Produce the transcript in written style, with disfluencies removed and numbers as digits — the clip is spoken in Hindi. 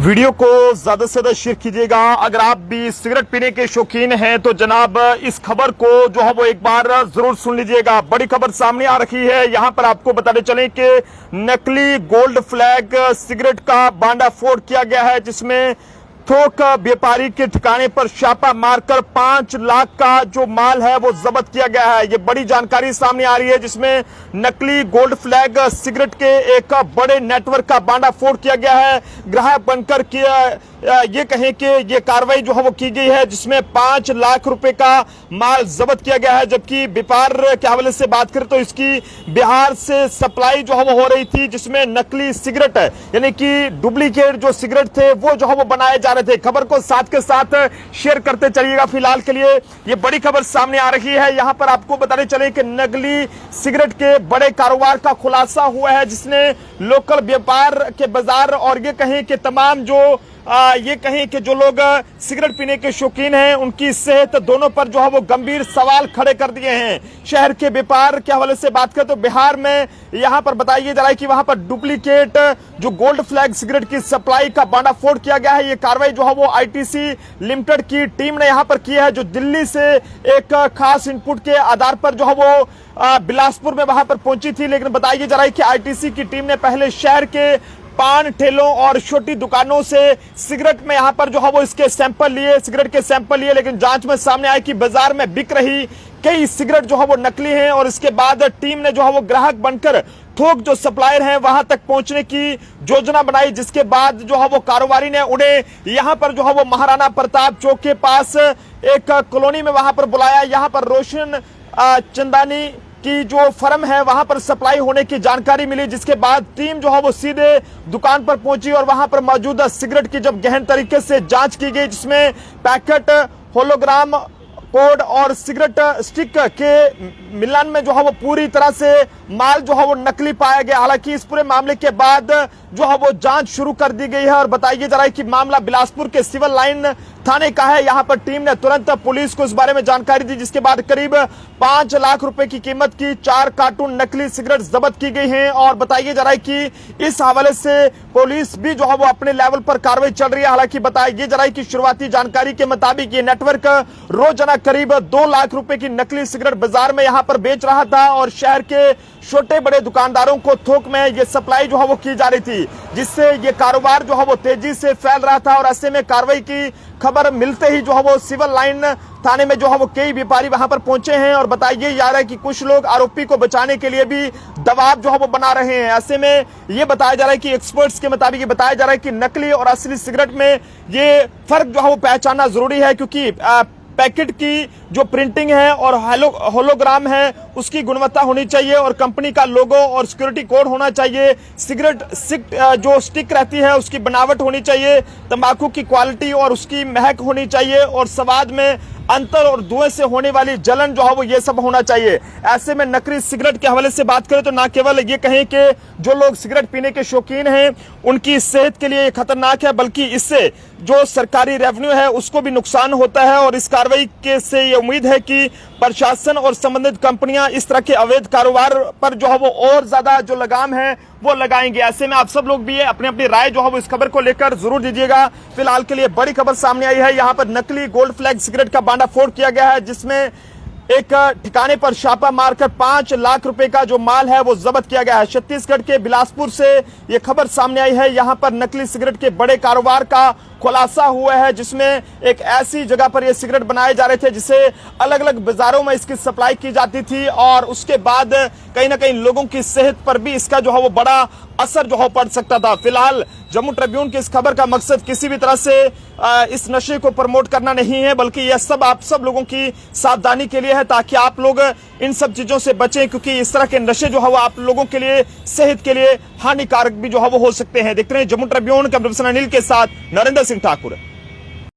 वीडियो को ज्यादा से ज्यादा शेयर कीजिएगा। अगर आप भी सिगरेट पीने के शौकीन हैं तो जनाब इस खबर को जो है वो एक बार जरूर सुन लीजिएगा। बड़ी खबर सामने आ रही है। यहां पर आपको बताते चलें कि नकली गोल्ड फ्लैग सिगरेट का भांडाफोड़ किया गया है, जिसमें थोक व्यापारी के ठिकाने पर छापा मारकर 5 लाख का जो माल है वो जब्त किया गया है। ये बड़ी जानकारी सामने आ रही है, जिसमें नकली गोल्ड फ्लैग सिगरेट के एक बड़े नेटवर्क का भांडाफोड़ किया गया है। ग्राहक बनकर ये कहें कि ये कार्रवाई जो है वो की गई है, जिसमें 5 लाख रुपए का माल जब्त किया गया है। जबकि व्यापार के हवाले से बात करें तो इसकी बिहार से सप्लाई जो है वो हो रही थी, जिसमें नकली सिगरेट यानी कि डुप्लीकेट जो सिगरेट थे वो जो है वो बनाए जा रहे थे। खबर को साथ के साथ शेयर करते चलिएगा। फिलहाल के लिए ये बड़ी खबर सामने आ रही है। यहां पर आपको बताने चले कि नकली सिगरेट के बड़े कारोबार का खुलासा हुआ है, जिसने लोकल व्यापार के बाजार और ये कहें कि तमाम ये कहें कि जो लोग सिगरेट पीने के शौकीन हैं उनकी सेहत दोनों पर जो है वो गंभीर सवाल खड़े कर दिए हैं। शहर के व्यापार के हवाले से बात करें तो बिहार में यहां पर बताया जा रहा है कि वहां पर डुप्लीकेट जो गोल्ड फ्लैग सिगरेट की सप्लाई का भांडाफोड़ किया गया है। ये कार्रवाई जो है वो आईटीसी लिमिटेड की टीम ने यहां पर की है, जो दिल्ली से एक खास इनपुट के आधार पर जो है वो बिलासपुर में वहां पर पहुंची थी। लेकिन बताया जा रहा है कि आईटीसी की टीम ने पहले शहर के पान ठेलों और छोटी दुकानों से सिगरेट में यहां पर जो है वो इसके सैंपल लिए, सिगरेट के सैंपल लिए, लेकिन जांच में सामने आया कि बाजार में बिक रही कई सिगरेट जो है वो नकली हैं। और इसके बाद टीम ने जो है वो ग्राहक बनकर थोक जो सप्लायर हैं वहां तक पहुंचने की योजना बनाई, जिसके बाद जो है वो कारोबारी ने उन्हें यहां पर जो है वो महाराणा प्रताप चौक के पास एक कॉलोनी में वहां पर बुलाया। यहां पर रोशन चंदानी की जो फर्म है वहां पर सप्लाई होने की जानकारी मिली, जिसके बाद टीम जो है वो सीधे दुकान पर पहुंची और वहां पर मौजूदा सिगरेट की जब गहन तरीके से जांच की गई, जिसमें पैकेट, होलोग्राम कोड और सिगरेट स्टिक के मिलान में जो है वो पूरी तरह से माल जो है वो नकली पाया गया। हालांकि इस पूरे मामले के बाद जो है वो जांच शुरू कर दी गई है और बताया जा रहा है कि मामला बिलासपुर के सिविल लाइन थाने का है। यहां पर टीम ने तुरंत पुलिस को इस बारे में जानकारी दी, जिसके बाद करीब 5 लाख रुपए की कीमत की 4 कार्टून नकली सिगरेट जब्त की गई हैं। और बताया जा रहा है कि इस हवाले से पुलिस भी जो है वो अपने लेवल पर कार्रवाई चल रही है। हालांकि बताया जा रहा है कि शुरुआती जानकारी के मुताबिक ये नेटवर्क रोजाना करीब 2 लाख रुपए की नकली सिगरेट बाजार में यहां पर बेच रहा था और शहर के छोटे बड़े दुकानदारों को थोक में ये सप्लाई जो है वो की जा रही थी, जिससे ये कारोबार जो है वो तेजी से फैल रहा था। और ऐसे में कार्रवाई की खबर मिलते ही जो है वो सिविल लाइन थाने में जो है वो कई व्यापारी वहां पर पहुंचे हैं और बताया जा रहा है कि कुछ लोग आरोपी को बचाने के लिए भी दबाव जो है वो बना रहे हैं। ऐसे में ये बताया जा रहा है कि एक्सपर्ट्स के मुताबिक ये बताया जा रहा है कि नकली और असली सिगरेट में ये फर्क जो है वो पहचानना जरूरी है, क्योंकि पैकेट की जो प्रिंटिंग है और होलोग्राम है उसकी गुणवत्ता होनी चाहिए और कंपनी का लोगो और सिक्योरिटी कोड होना चाहिए। सिगरेट जो स्टिक रहती है उसकी बनावट होनी चाहिए, तंबाकू की क्वालिटी और उसकी महक होनी चाहिए और स्वाद में अंतर और धुएं से होने वाली जलन जो है वो ये सब होना चाहिए। ऐसे में नकली सिगरेट के हवाले से बात करें तो ना केवल ये कहें कि जो लोग सिगरेट पीने के शौकीन हैं उनकी सेहत के लिए खतरनाक है, बल्कि इससे जो सरकारी रेवेन्यू है उसको भी नुकसान होता है। और इस कार्रवाई के से ये उम्मीद है कि प्रशासन और संबंधित कंपनियां इस तरह के अवैध कारोबार पर जो है वो और ज्यादा जो लगाम है वो लगाएंगे। ऐसे में आप सब लोग भी अपनी अपनी राय जो है वो इस खबर को लेकर जरूर दीजिएगा। फिलहाल के लिए बड़ी खबर सामने आई है। यहाँ पर नकली गोल्ड फ्लैग सिगरेट का भांडाफोड़ किया गया है, जिसमें एक ठिकाने पर छापा मारकर 5 लाख रुपए का जो माल है वो जब्त किया गया है। छत्तीसगढ़ के बिलासपुर से ये खबर सामने आई है। यहाँ पर नकली सिगरेट के बड़े कारोबार का खुलासा हुआ है, जिसमें एक ऐसी जगह पर ये सिगरेट बनाए जा रहे थे जिसे अलग अलग बाजारों में इसकी सप्लाई की जाती थी और उसके बाद कहीं ना कहीं लोगों की सेहत पर भी इसका जो है वो बड़ा असर जो है पड़ सकता था। फिलहाल जम्मू ट्रिब्यून की इस खबर का मकसद किसी भी तरह से इस नशे को प्रमोट करना नहीं है, बल्कि यह सब आप सब लोगों की सावधानी के लिए है, ताकि आप लोग इन सब चीजों से बचें, क्योंकि इस तरह के नशे जो है वो आप लोगों के लिए सेहत के लिए हानिकारक भी जो है वो हो सकते हैं। देखते रहे Jammu Tribune, camera person Anil के साथ नरेंद्र सिंह ठाकुर।